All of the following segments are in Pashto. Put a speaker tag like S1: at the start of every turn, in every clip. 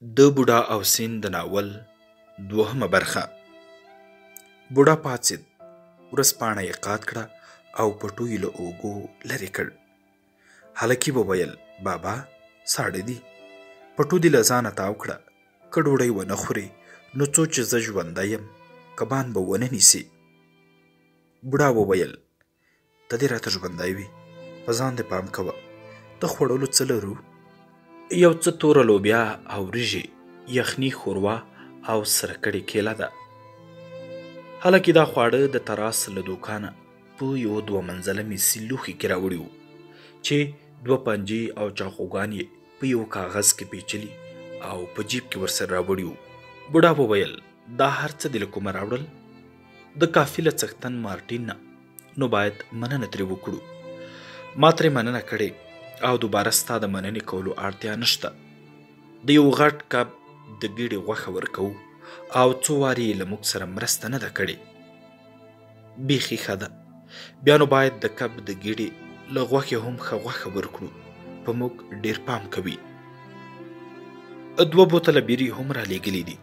S1: د بوډا او سیند د ناول دوهمه برخه. بوډا پاڅېد، ورځپاڼه یې قات کړه او پټو یې له اوږو لرې کړ. هلکي وویل: بابا، ساړه دي. پټو دې له ځانه تاو کړه. که ډوډۍ ونه خورې نو څو چې زه ژوندی یم کبان به ونه نیسي. بوډا وویل: ته دې راته ژوندی وي، په ځان دې پام کوه. د خوړلو څه لرو؟ یو څه توره لوبیا او وریژې، یخني ښوروا او سره کړې کیله ده. هلکې دا خواړه د تراس له دوکانه په یو 2 منزله میسي لوښي کې راوړي وو چې 2 پنجې او چاقوګان یې په یو کاغذ کې پیچلي او په جیب کې ورسره راوړي وو. بوډا وویل: دا هر څه دې له کومه راوړل؟ د کافي له څښتن مارټین نه، نو باید مننه ترې وکړو. ما ترې مننه کړې او دوباره ستا د مننې کولو اړتیا نشته. د یو غټ کب د ګیډې غوښه ورکوو او څو وارې یې له موږ سره مرسته نه ده کړې. بیخي ښه ده. بیا نو باید د کب د ګیډې له غوښې هم ښه غوښه ورکړو. په موږ ډېر پام کوي. 2 بوتله بیرې هم را لېږلي دي،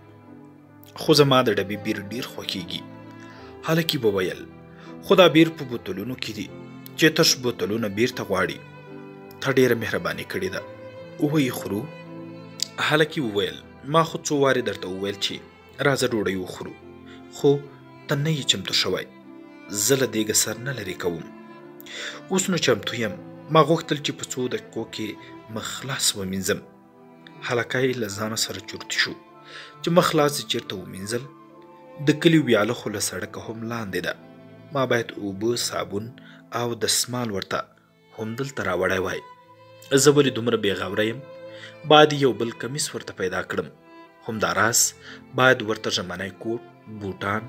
S1: خو زما د ډبې بیر ډېر خوښیږي. هلکي وویل: خو دا بیر په بوتلونو کې دي چې تش بوتلونه بیرته غواړي. ته ډېره مهرباني کړې ده. ویې خورو؟ هلکي وویل: ما خو څو وارې درته وویل چې راځه ډوډۍ وخورو، خو ته نه یې چمتو شوی. زه له دېګه سر نه لرې کوم. اوس نو چمتو یم. ما غوښتل چې په 2 دقیقو کې مخ خلاص ومینځم. هلکی له ځانه سره چورتي شو چې مخ خلاص یې چېرته ومینځل. د کلي ویاله خو له سړکه هم لاندې ده. ما باید اوبه، صابون او دستمال ورته همدلته راوړی وای. زه ولې دومره بېغوره یم؟ باید یو بل کمیس ورته پیدا کړم. همداراز باید ورته ژمنی کوټ، بوټان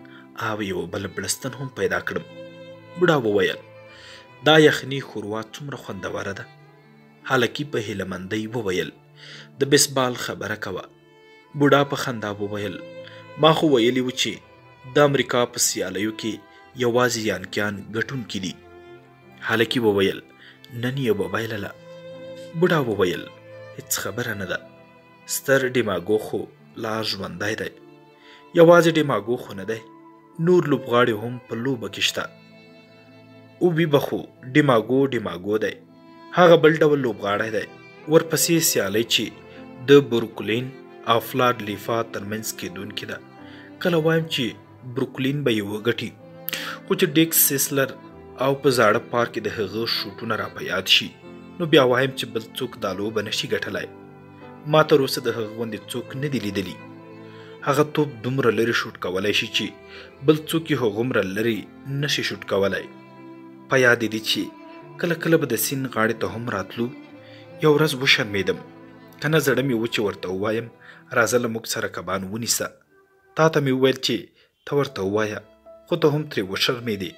S1: او یو بل بړستن هم پیدا کړم. بوډا وویل: دا یخني ښوروا څومره خوندوره ده. هلکي په هیلهمندۍ وویل: د بیسبال خبره کوه. بوډا په خندا وویل: ما خو ویلي و چې د امریکا په سیالیو کې یوازې یانکیان ګټونکي دي. هلکي وویل: نن یې وبایلله. بوډا وویل: هیڅ خبره نه ده. ستر ډیماګو خو لا ژوندی دی. یوازې ډیماګو خو نه دی، نور لوبغاړي هم په لوبه کې شته. اوبي به خو ډیماګو دی، هغه بل ډول لوبغاړی دی. ورپسې سیالۍ چې د بروکلین او فلاډ لیفا ترمنځ کېدونکې ده. کله وایم چې بروکلین به یې وګټي، خو چې ډیکس سیسلر او په زاړه پارک کې د هغه شوټونه را په یاد شي، نو بیا وایم چې بل څوک دا لوبه نشي ګټلی. ما تر اوسه د هغه غوندې څوک نه دي لیدلي. هغه توپ دومره لرې شوټ کولی شي چې بل څوک یې هغومره لرې نشي شوټ کولی. په یاد دي چې کله کله به د سیند غاړې ته هم راتلو. یو ورځ وشرمېدم، که نه زړه مې و چې ورته ووایم راځه له موږ سره کبان ونیسه. تا ته مې وویل چې ته ورته ووایه، خو ته هم ترې وشرمېدې.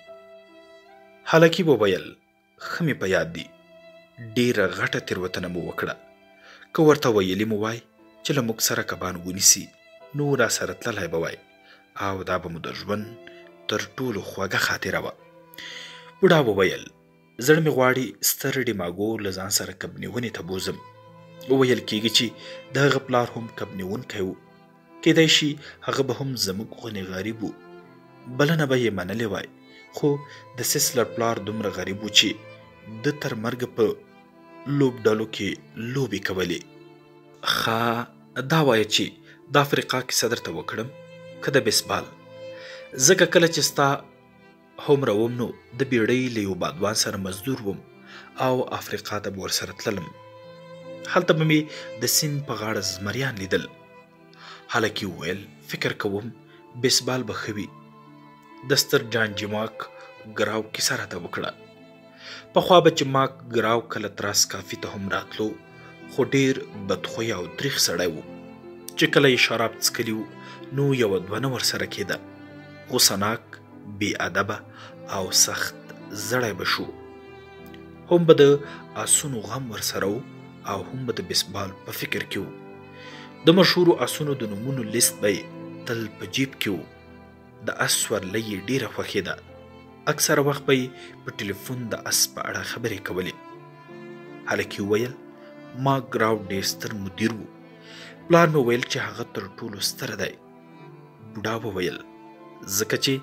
S1: هلکي وویل: ښه مې په یاد دي. ډېره غټه تېروتنه مو وکړه. که ورته ویلي مو وای چې له موږ سره کبان ونیسي، نو راسره تللی به وای او دا به مو د ژوند تر ټولو خوږه خاطره وه. بوډا وویل: زړه مې غواړي ستر ډیماګو له ځان سره کب نیونې ته بوزم. ویل کېږي چې د هغه پلار هم کب نیونکی و. کیدای شي هغه به هم زموږ غوندې غریب و. بلنه به یې منلې وای، خو د سیسلر پلار دومره غریب و چې د تر مرګه په لوبډلو کې لوبې کولې. ښه، دا وایه چې د افریقا کیسه درته وکړم که د بیسبال؟ ځکه کله چې ستا هومره وم نو د بیړۍ له یو بادوان سره مزدور وم او افریقا ته به ورسره تللم. هلته به مې د سیند په غاړه زمریان لیدل. هلکي وویل: فکر کوم بیسبال به ښه وي. د ستر جان جي ماک ګراو کیسه راته وکړه. پخوا به چې ماک ګراو کله تراس کافي ته هم راتلو، خو ډېر بدخویه او تریخ سړی و. چې کله یې شراب څښلي و نو یوه دوه نه ورسره کېده. غوسهناک، بې ادبه او سخت زړی به شو. هم به د آسونو غم ورسره و او هم به د بیسبال په فکر کې و. د مشهورو آسونو د نومونو لیست به یې تل په جیب کې و. د اس سورلۍ یې ډېره خوښېده. اکثره وخت به یې په ټلیفون د اس په اړه خبرې کولې. هلکي وویل: ما ګراو ډېر ستر مدیر و. پلار مې ویل چې هغه تر ټولو ستره دی. بوډا وویل ځکه چې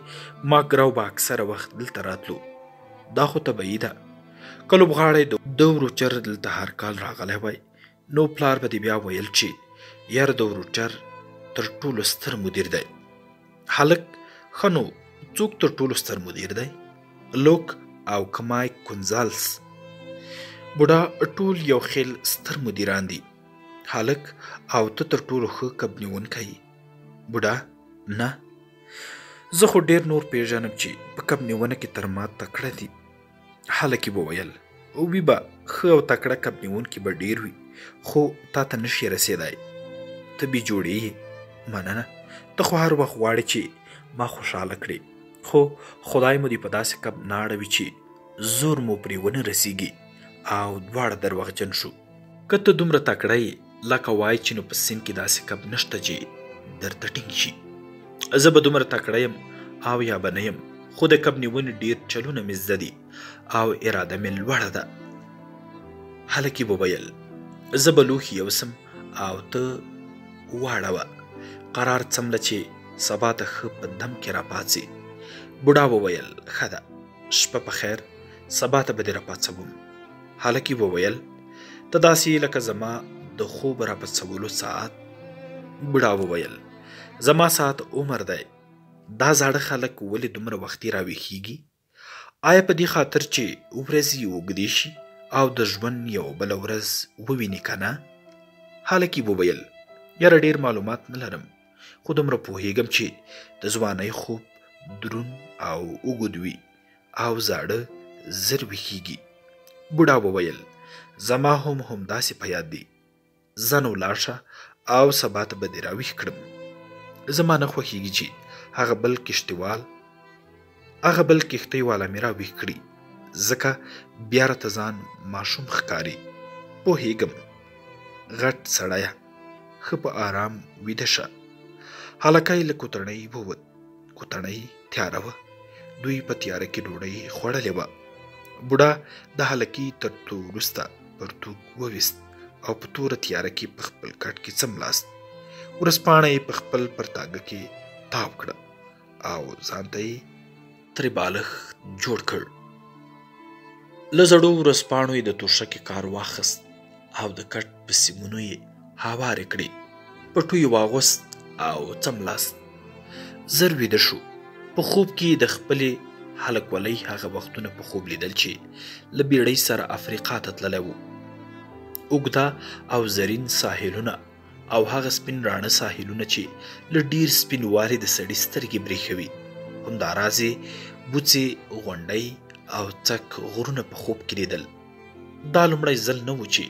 S1: ما ګراو به اکثره وخت دلته راتلو. دا خو طبیعي ده. که لوبغاړی د وروچر دلته هر کال راغلی وای نو پلار به دې بیا ویل چې یاره د وروچر تر ټولو ستر مدیر دی. هلک ښه نو څوک تر ټولو ستر مدیر دی؟ لوک او که مایک کونزالس؟ بوډا ټول یو خیل ستر مدیران دي. هلک او ته تر ټولو ښه کب نیونکی؟ بوډا نه، زه خو ډیر نور پیژنم چې په کب نیونه کې تر ما تکړه دي. هلک یې وویل وي به ښه او تکړه کب نیونکي به ډیر وي خو تا ته نشي رسېدی. ته بې جوړې یې. مننه، ته خو هر وخت غواړې چې ما خوشحاله کړې خو خدای مو دې په داسې کب نه اړوي چې زور مو پرې ونه رسیږي او دواړه دروغجن شو. که ته دومره تکړه یې لکه وایي چې نو په سیند کې داسې کب نشته چې درته ټینګ شي. زه به دومره تکړه یم او یا به نه یم خو د کب نیونې ډیر چلونه مې زده دي او اراده مې لوړه ده. هلک یې وویل زه به لوښي یوسم او ته واړوه. قرار څمله چې سبا ته ښه په دم کې راپاڅې. بوډا وویل ښه ده، شپه په خیر، سبا ته به دې راپاڅوم. هلک یې وویل ته داسې لکه زما د خوب راپاڅولو ساعت. بوډا وویل زما ساعت عمر دی. دا زاړه خلک ولې دومره وختي راویښیږي؟ آیا په دې خاطر چې ورځې اوږدې شي او د ژوند یو بله ورځ وویني که نه؟ هلک یې وویل یاره ډیر معلومات نه لرم خو دومره پوهیږم چې د ځوانۍ خوب دروند او اوږد وي او زاړه زر ویښیږي. بوډا وویل زما هم همداسې په یاد دي. ځه نو لاړ شه او سبا ته به دې راویښ کړم. زما نه خوښیږي چې هغه بل کښتۍ والا مې راویښ کړي ځکه بیا راته ځان ماشوم ښکاري. پوهیږم غټ سړیه، ښه په آرام ویده شه. هلکی له کوتړۍ ووت. کوتړۍ تیاره وه. دوی په تیاره کې ډوډۍ خوړلې وه. بوډا د هلکي تر وروسته پرتوګ وویست او په توره تیاره کې په خپل کټ کې څملاست. ورځپاڼه یې په خپل پرتاګه کې تاو کړه او ځان ته یې ترې بالښت جوړ کړ. له زړو ورځپاڼو یې د توشکې کار واخیست او د کټ په سیمونو یې هوارې کړې. پټو یې واغوست او څملاست. زر ویده شو. په خوب کې د خپلې هلکولۍ هغه وختونه په خوب لیدل چې له بیړۍ سره افریقا ته تللی و. اوږده او زرین ساحلونه او هغه سپین راڼه ساحلونه چې له ډیر سپینوالي د سړي سترګې برېښوي. همداراز یې بوڅې غونډۍ او څک غرونه په خوب کې لیدل. دا لومړی ځل نه و چې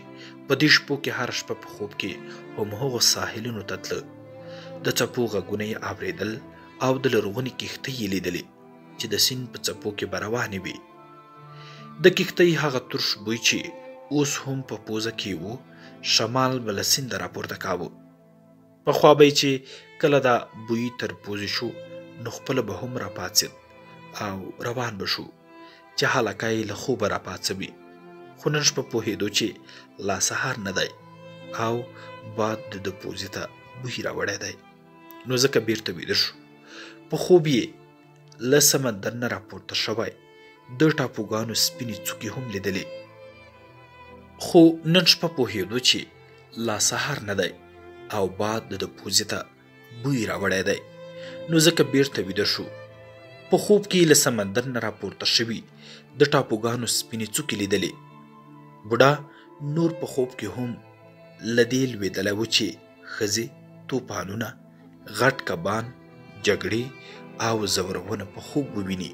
S1: په دې شپو کې هره شپه په خوب کې همهغو ساحلونو ته تله. د څپو غږونه یې اورېدل او د لرغونې کښتۍ یې لیدلې چې د سیند په څپو کې به روانې وي. د کښتۍ هغه ترش بوی چې اوس هم په پوزه کې و شمال به له سینده راپورته کاوه. پخوا به چې کله دا بوی تر پوزې شو نو خپله به هم راپاڅېد او روان به شو چې هلکی له خوبه راپاڅوي. خو نن شپه پوهېدو چې لا سهار نه دی او باد د پوزې ته بوی راوړی دی نو ځکه بیرته ویده شو. په خوب یې له سمندر نه راپورته شوی د ټاپوګانو سپینې څوکې هم لیدلې. خو نن شپه پوهېدو چې لا سهار نه دی او باد د پوزې ته بوی راوړی دی نو ځکه بیرته ویده شو. په خوب کې له سمندر نه راپورته شوي د ټاپوګانو سپینې څوکې لیدلې. بوډا نور په خوب کې هم له دې لوېدلی و چې ښځې، توپانونه، غټ کبان، جګړې او زورونه په خوب وویني.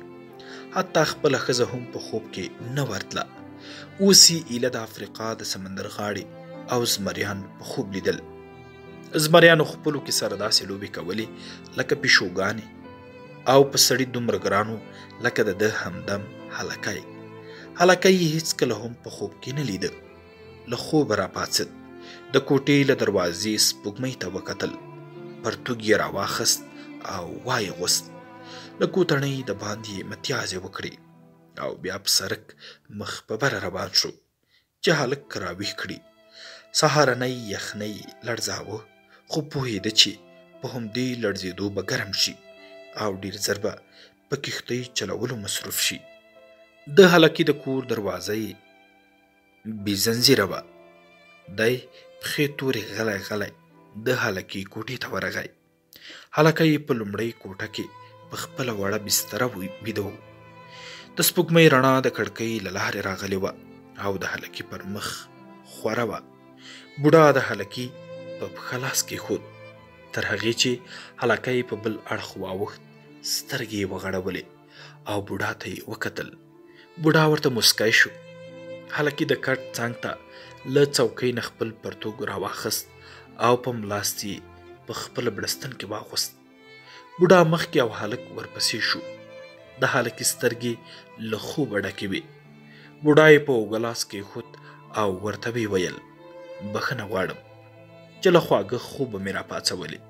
S1: حتی خپله ښځه هم په خوب کې نه ورتله. اوس یې ایله د افریقا د سمندر غاړې او زمریان په خوب لیدل. زمریانو خپلو کې سره داسې لوبې کولې لکه پیشوګانې او په سړي دومره ګرانو لکه د ده همدم هلکی. هلکی یې هېڅکله هم په خوب کې نه لیده. له خوبه راپاڅېد. د کوټې له دروازې سپوږمۍ ته وکتل. پرتوګ یې راواخیست او وایې غوست. له کوټنۍ د باندې متیازې وکړې او بیا په سړک مخ په بره روان شو چې هلک راویښ کړي. سهارنۍ یخنۍ لړزاوه خو پوهېده چې په همدې لړزېدو به ګرم شي او ډېر ژر به په کښتۍ چلولو مصروف شي. د هلکې د کور دروازه یې بې زنځیره وه. دی پښې تورې غلی غلی د هلکې کوټې ته ورغی. هلکه یې په لومړۍ کوټه کې په خپله وړه بستره ویده و. د سپوږمۍ رڼا د کړکۍ له لارې راغلې وه او د هلکې پر مخ خوره وه. بوډا د هلکې په پښه لاس کېښود. تر هغې چې هلکه یې په بل اړخ واوښت، سترګې یې وغړولې او بوډا ته یې وکتل. بوډا ورته مسکی شو. هلکې د کټ څنګ ته له څوکۍ نه خپل پرتوګ راواخیست او په ملاست یې په خپله بړستن کې واغوست. بوډا مخکې او هلک ورپسې شو. د هلکې سترګې له خوبه ډکې وې. بوډا یې په اوږه لاس کېښود او ورته ویې ویل: بښنه غواړم چې له خواږه خوبه مې راپاڅولې.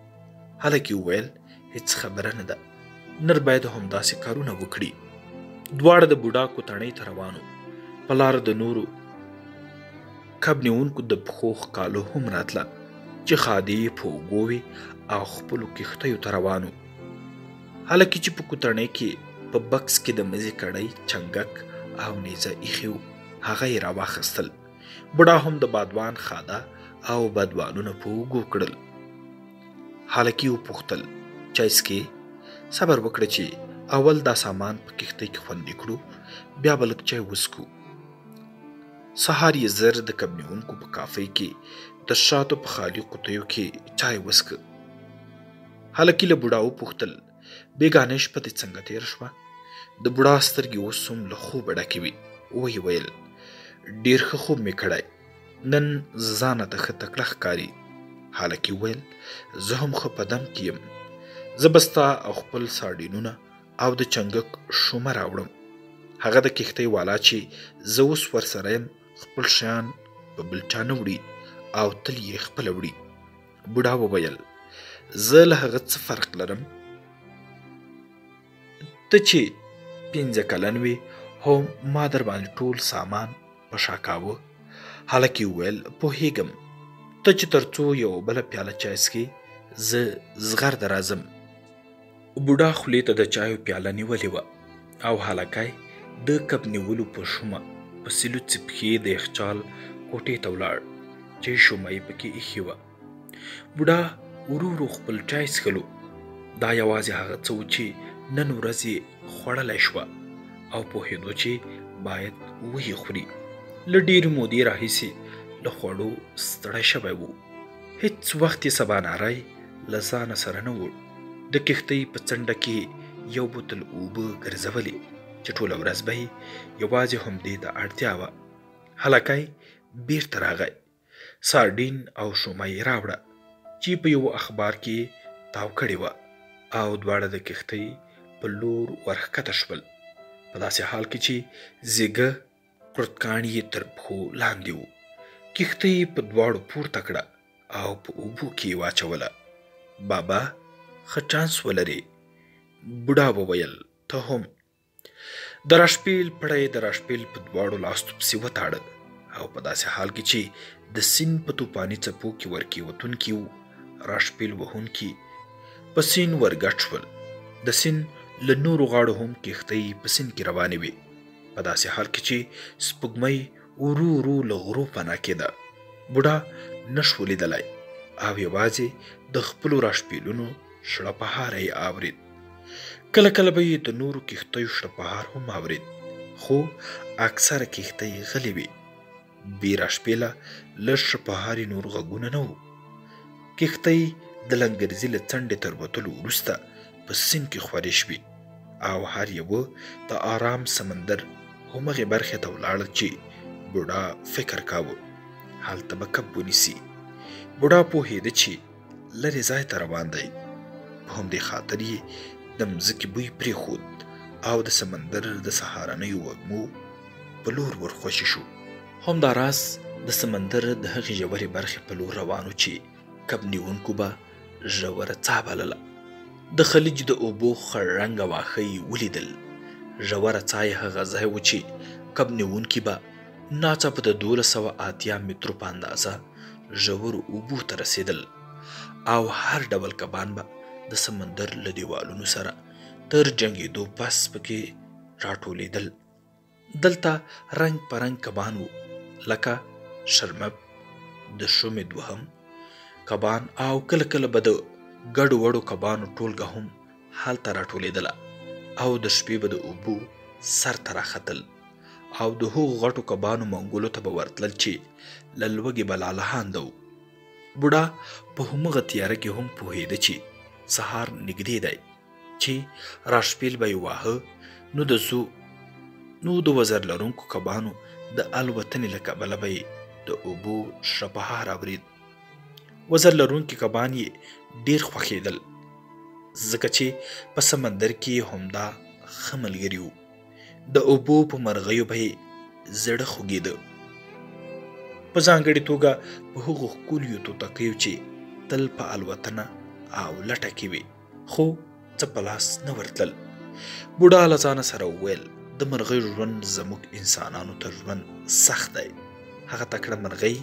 S1: هلک یې وویل: هېڅ خبره نه ده، نر باید همداسې کارونه وکړي. دواړه د بوډا کوټنۍ ته روان وو. په لاره د نورو کب نیونکو د پښو ښکالو هم راتله چې خادې یې په اوږو وې او خپلو کښتیو ته روان وو. هلکې چې په کوټنۍ کې په بکس کې د مزې کړۍ، چنګک او نیزه ایښې وو، هغه یې راواخیستل. بوډا هم د بادوان خاده او بادوانونه په اوږو کړل. هلکې وپوښتل: چای څښې؟ صبر وکړه چې اول دا سامان په کښتۍ کې خوندي کړو، بیا به لږ چای وڅښو. سهار یې زر د کب نیونکو په کافۍ کې د شاتو په خالي قوطیو کې چای وڅښه. هلکې له بوډا وپوښتل: بېګانۍ شپه دې څنګه تېره شوه؟ د بوډا سترګې اوس هم له خوبه ډکې وې. ویې ویل: ډېر ښه خوب مې کړی، نن ځانه ته ښه تکړه ښکاري. هلکې وویل: زه هم ښه په دم کې یم. زه به ستا او خپل ساړینونه او د چنګک شومه راوړم. هغه د کښتۍ والا چې زه اوس ورسره یم خپل شیان په بل چا نه وړي او تل یې خپله وړي. بوډا وویل: زه له هغه څه فرق لرم؟ ته چې 15 کلن وې هم ما در باندې ټول سامان په شا کاوه. هلکې وویل: پوهېږم، ته چې تر څو یو بله پیاله چای څښې زه زغر ته راځم. بوډا خولې ته د چایو پیاله نیولې وه او هلکی د کب نیولو په شومه په سیلوڅې پښې د یخچال کوټې ته ولاړ چې شومه یې پکې ایښې وه. بوډا ورو ورو خپل چای څښلو. دا یوازې هغه څه و چې نن ورځ یې خوړلی شوه او پوهېدو چې باید ویې خوري. له ډېرې مودې راهیسې له خوړو ستړی شوی و. هېڅ وخت یې سباناری له ځانه سره نه وړ. د کښتۍ په څنډه کې یو بوتل اوبه ګرځولې چې ټوله ورځ به یې یوازې همدې ته اړتیا وه. هلکی بیرته راغی. سارډین او شومه یې راوړه چې په یو اخبار کې تاو کړې وه او دواړه د کښتۍ په لور ورښکته شول، په داسې حال کې چې زیږه قرتکاڼي یې تر پښو لاندې وو. کښتۍ یې په دواړو پورته کړه او په اوبو کې یې واچوله. بابا ښه چانس ولرې. بوډا وویل: ته هم. د راشپېل پړی د راشپېل په دواړو لاستو پسې وتاړه او په داسې حال کې چې د سیند په توپاني څپو کې ورکېوتونکي وو، راشپېل وهونکي په سیند ورګډ شول. د سیند له نورو غاړو هم کښتۍ په سیند کې روانې وې، په داسې حال کې چې سپوږمۍ ورو ورو له غرو پناه کېده. بوډا نشو لیدلی او یوازې د خپلو راشپېلونو شړپهاری یې اورېد. کله کله به یې د نورو کښتیو شړپهار هم اورېد، خو اکثره کښتۍ غلې وې. بې راشپېله له شړپهاري نور غږونه نه وو. کښتۍ د لنګرزي له څنډې تر وتلو وروسته په سیند کې خورې شوې او هر یوه د آرام سمندر همغې برخې ته ولاړل چې بوډا فکر کاوه هلته به کب ونیسي. بوډا پوهېده چې لرې ځای ته روان دی، په همدې خاطر یې د مځکې بوی پرېښود او د سمندر د سهارنیو وږمو په لور ورخوشي شو. همداراز د سمندر د هغې ژورې برخې په لور روانو چې کب نیونکو به ژوره څاه بلله. د خلیج د اوبو خړ رنګه واښه یې ولیدل. ژوره څاه یې هغه ځای و چې کب نیونکي به ناڅاپه د 1280 مترو په اندازه ژورو اوبو ته رسېدل او هر ډول کبان به د سمندر له دیوالونو سره تر جنګېدو پس پکې راټولېدل. دلته رنګ په رنګ کبان وو، لکه شرمب، د شومې دوهم کبان، او کله کله به د ګډو وړو کبانو ټولګه هم هلته راټولېدله، او د شپې به د اوبو سر ته راختل او د هغو غټو کبانو منګولو ته به ورتلل چې له لوږې به لالهانده وو. بوډا په همغه تیاره کې هم پوهېده چې سهار نږدې دی، چې راشپیل به یې واهه نو د وزر لرونکو کبانو د الوتنې له کبله به یې د اوبو شرپهار اورېد. وزر لرونکي کبان یې ډېر خوښېدل، ځکه چې په سمندر کې همدا ښه ملګري وو. د اوبو په مرغیو به یې زړه خوږېده، په ځانګړې توګه په هغو ښکلیو توتکیو چې تل په الوتنه او لټه کې وي، خو څه په لاس نه ورتلل. بوډا له ځانه سره وویل، د مرغۍ ژوند زموږ انسانانو تر ژوند سخت دی. هغه تکړه مرغۍ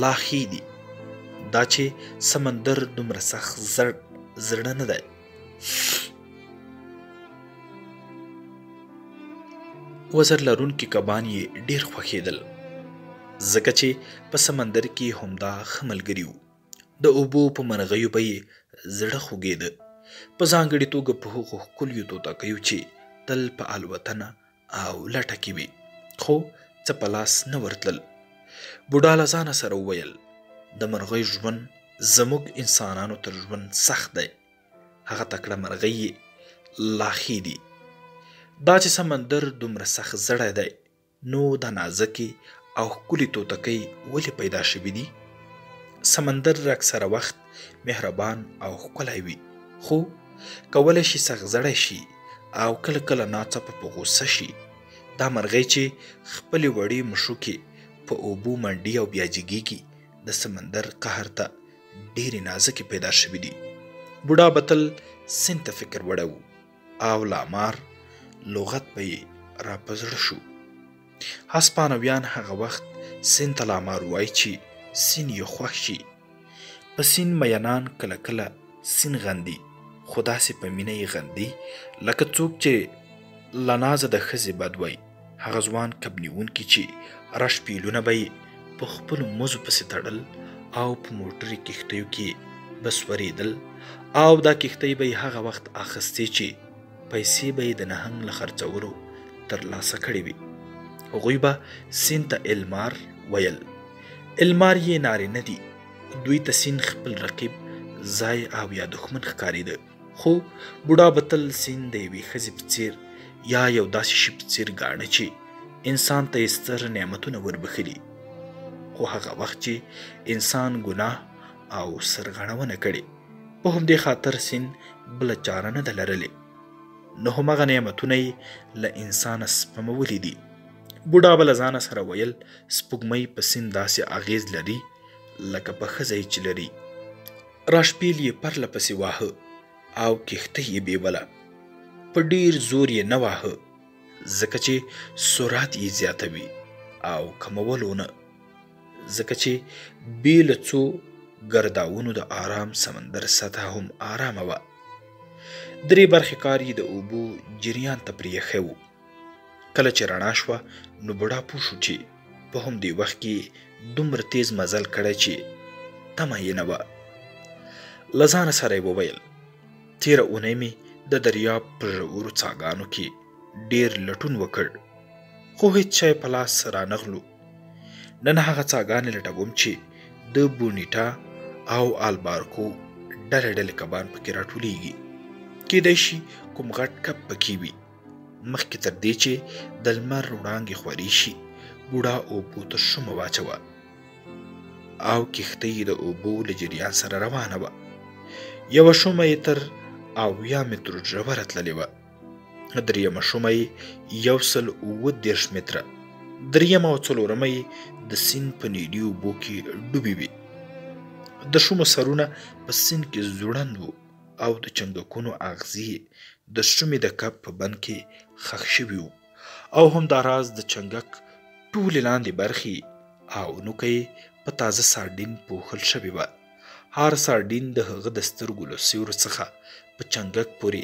S1: لا ښې دي، دا چې سمندر دومره سخت زړه نه دی. وزر لرونکي کبان یې ډېر خوښېدل، ځکه چې په سمندر کې همدا ښه ملګري وو. د اوبو په مرغیو به یې زړه خوږېده، په ځانګړې توګه په هغو ښکلیو توتکیو چې تل په الوتنه او لټه کې وي، خو څه په لاس نه ورتلل. بوډا له ځانه سره وویل، د مرغۍ ژوند زموږ انسانانو تر ژوند سخت دی. هغه تکړه مرغۍ یې لا ښې دي، دا چې سمندر دومره سخت زړی دی، نو دا نازکې او ښکلي توتکۍ ولې پیدا شوي دي؟ سمندر اکثره وخت مهربان او ښکلی وي، خو کولی شي سخت زړی شي او کله کله ناڅاپه په غوسه شي. دا مرغۍ چې خپلې وړې مښوکې په اوبو منډي او بیا جګېږي، د سمندر قهر ته ډېرې نازکې پیدا شوي دي. بوډا به تل سیند ته فکر وړی و، او لامار لغت به یې را په زړه شو. هسپانویان هغه وخت سیند ته لامار وایي چې سیند یې خوښ شي. په سیند مینان کله کله سیند غندي، خو داسې په مینه یې غندي لکه څوک چې له نازه د ښځې بد وایي. هغه ځوان کب نیونکي چې راشپیلونه به یې په خپلو مزو پسې تړل او په موټرې کښتیو کې به سورېدل، او دا کښتۍ به یې هغه وخت اخیستې چې پیسې به یې د نهنګ له خرڅولو ترلاسه کړې وي. هغوی به سیند ته المار ویل. المار یې نارینه دي. دوی ته سیند خپل رقیب، ځای او یا دښمن ښکارېده، خو بوډا به تل سیند د یوې ښځې په څېر یا یو داسې شي په څېر ګاڼه چې انسان ته یې ستر نعمتونه وربښلي، خو هغه وخت چې انسان ګناه او سرغړونه کړې، په همدې خاطر سیند بله چاره نه ده لرلې، نو همغه نعمتونه یې له انسانه سپمولي دي. بوډا به له ځانه سره ویل، سپوږمۍ په سیند داسې اغیز لري لکه په ښځه چې لري. راشپیل یې پرله پسې واهه او کښتۍ یې بیوله. په ډېر زور یې نه واهه، ځکه چې سرعت یې زیاتوي، او کمولو نه، ځکه چې بې له څو ګرداونو د آرام سمندر سطحه هم آرامه وه. 3 برخې کار یې د اوبو جریان ته پرېښی و. کله چې رڼا شوه، نو بوډا پوه شو چې په همدې وخت کې دومره تیز مزل کړی چې تمه یې نه وه. له ځانه سره یې وویل، تېره اونۍ مې د دریاب په ژورو څاګانو کې ډېر لټون وکړ، خو هېڅ شی په لاس رانغلو. نن هغه څاګانې لټوم چې د بونیټا او البارکو ډلې ډلې کبان پکې راټولېږي. کېدای شي کوم غټ کب پکې وي. مخکې تر دې چې د لمر وړانګې خورې شي، بوډا اوبو ته شومه واچوه، او کښتۍ د اوبو له جریان سره روانه وه. یوه شومه یې تر 80 مترو ژوره تللې وه، درېیمه شومه یې 130 متره، درېیمه او څلورمه یې د سیند په نیلي اوبو کې ډوبې وې. د شومو سرونه په سیند کې ځوړند وو، او د چنګکونو اغزي د شومې د کب په بند کې ښخ شوي وو، او همداراز د چنګک ټولې لاندې برخې او نوکه یې په تازه سارډین پوښل شوې وه. هار سارډین د هغه د سترګو له سیورو څخه په چنګک پورې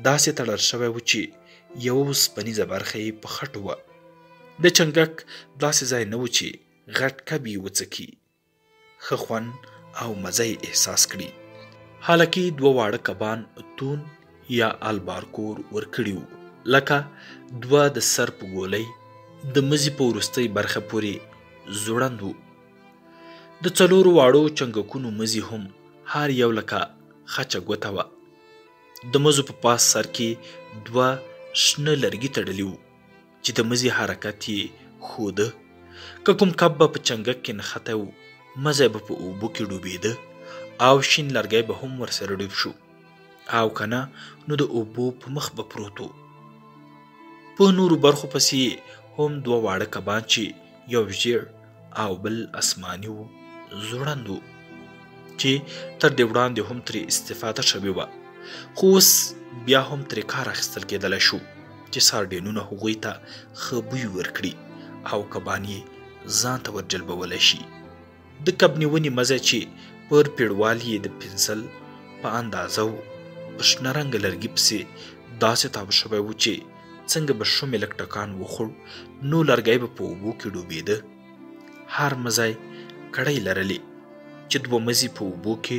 S1: داسې تړل شوی و چې یوه اوسپنیزه برخه یې په خټو وه. د چنګک داسې ځای نه و چې غټ کب یې وڅکي. ښه خوند او مزه یې احساس کړي. حالکه دوه واړه کبان تون یا البارکور ورکړي وو، لکه دوه د سر په ګولۍ د مزي په وروستۍ برخه پورې ځوړند وو. د څلورو واړو چنګکونو مزي هم هر یو لکه خچه ګوته وه. د مزو په پاس سر کې دوه شنه لرګي تړلي وو چې د مزي حرکت یې ښوده. که کوم کب به په چنګک کې نښتی وو، مزی به په اوبو کې ډوبېده او شین لرګی به هم ورسره ډوب شو، او که نه نو د اوبو په مخ به پروت و. په نورو برخو پسې هم دوه واړه کبان چې یو ژیړ او بل اسماني وو ځوړند وو، چې تر دې وړاندې هم ترې استفاده شوې وه، خو اوس بیا هم ترې کار اخیستل کېدلی شو چې سارډینونه هغوی ته ښه بوی ورکړي او کبان یې ځان ته ورجلبولی شي. د کب نیونې مزی چې پر پیړوالي یې د پنسل په اندازه و، په شنه رنګه لرګي پسې داسې تاو شوی و چې څنګه به شومې لږ ټکان وخوړ نو لرګی به په اوبو کې ډوبېده. هر مزی کړۍ لرلې چې دوه مزي په اوبو کې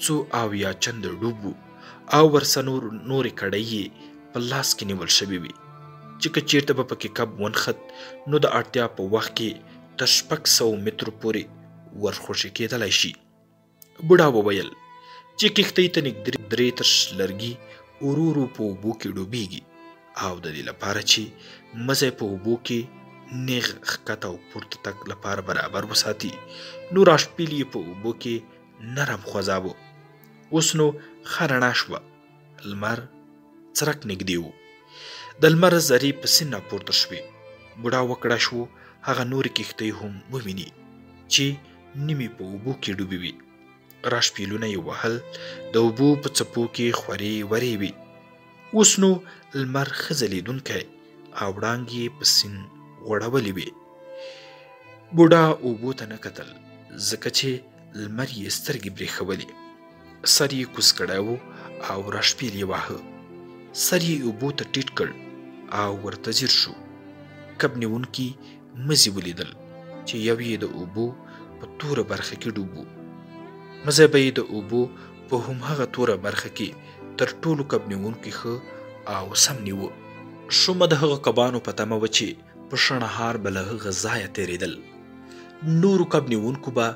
S1: څو اویا چنده ډوب وو، او ورسه نورې کړۍ یې په لاس کې نیول شوې وې چې که چېرته به پکې کب ونښت نو د اړتیا په وخت کې تر 600 مترو پورې ورخوشي کېدلی شي. بوډا وویل چې کښتۍ ته نږدې 3 تش لرګي ورو ورو په اوبو کې ډوبېږي، او د دې لپاره چې مزی په اوبو کې نیغ ښکته او پورته تګ لپاره برابر وساتي، نو راشپیل یې په اوبو کې نرم خوځاوه. اوس نو ښه رڼا شوه. لمر څرک نږدې و. د لمر ذرې په سیند راپورته شوې. بوډا وکړه شو هغه نورې کښتۍ هم وویني چې نیمې په اوبو کې ډوبې وي. راشپیلونه یې وهل، د اوبو په څپو کې خورې ورې وي. اوس نو لمر ښه ځلېدونکی او وړانګې یې په سیند غوړولې وې. بوډا اوبو ته نه کتل ځکه چې لمر یې سترګې برېښولې. سر یې کوز کړی و او راشپیل یې واهه. سر یې اوبو ته ټیټ کړ او ورته ځیر شو. کب نیونکي مزي ولیدل چې یو یې د اوبو په توره برخه کې ډوب و. مزی به یې د اوبو په همهغه توره برخه کې تر ټولو کب نیونکي ښه او سم نیوه. شومه د هغه کبانو په تمه وه چې په شڼهار به له هغه ځایه تېرېدل. نورو کب نیونکو به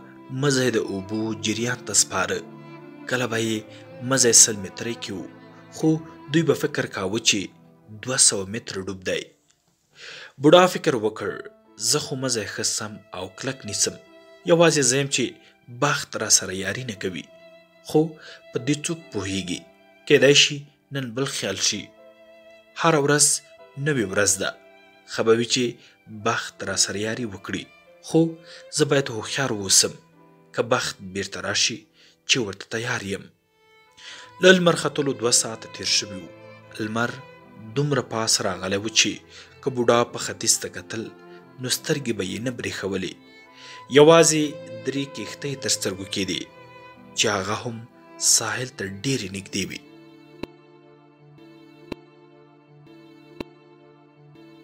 S1: مزی د اوبو جریان ته سپاره. کله به یې مزی 100 مترۍ کې و، خو دوی به فکر کاوه چې 200 متره ډوب دی. بوډا فکر وکړ زه خو مزی ښه سم او کلک نیسم، یوازې زه یم چې بخت را سره یاري نه کوي. خو په دې څوک پوهیږي، کیدای شي نن بل خیال شي. هره ورځ نوې ورځ ده، ښه به وي چې بخت را سره یاري وکړي، خو زه باید هوښیار واوسم که بخت بیرته راشي چې ورته تیار یم. له لمر ختلو 2 ساعته تېر شوي وو. لمر دومره پاس راغلی و چې که بوډا په ختیځ ته کتل نو سترګې به یې نه برېښولې. یوازې 3 کښتۍ تر سترګو کېدې چې هغه هم ساحل ته ډېرې نږدې وي.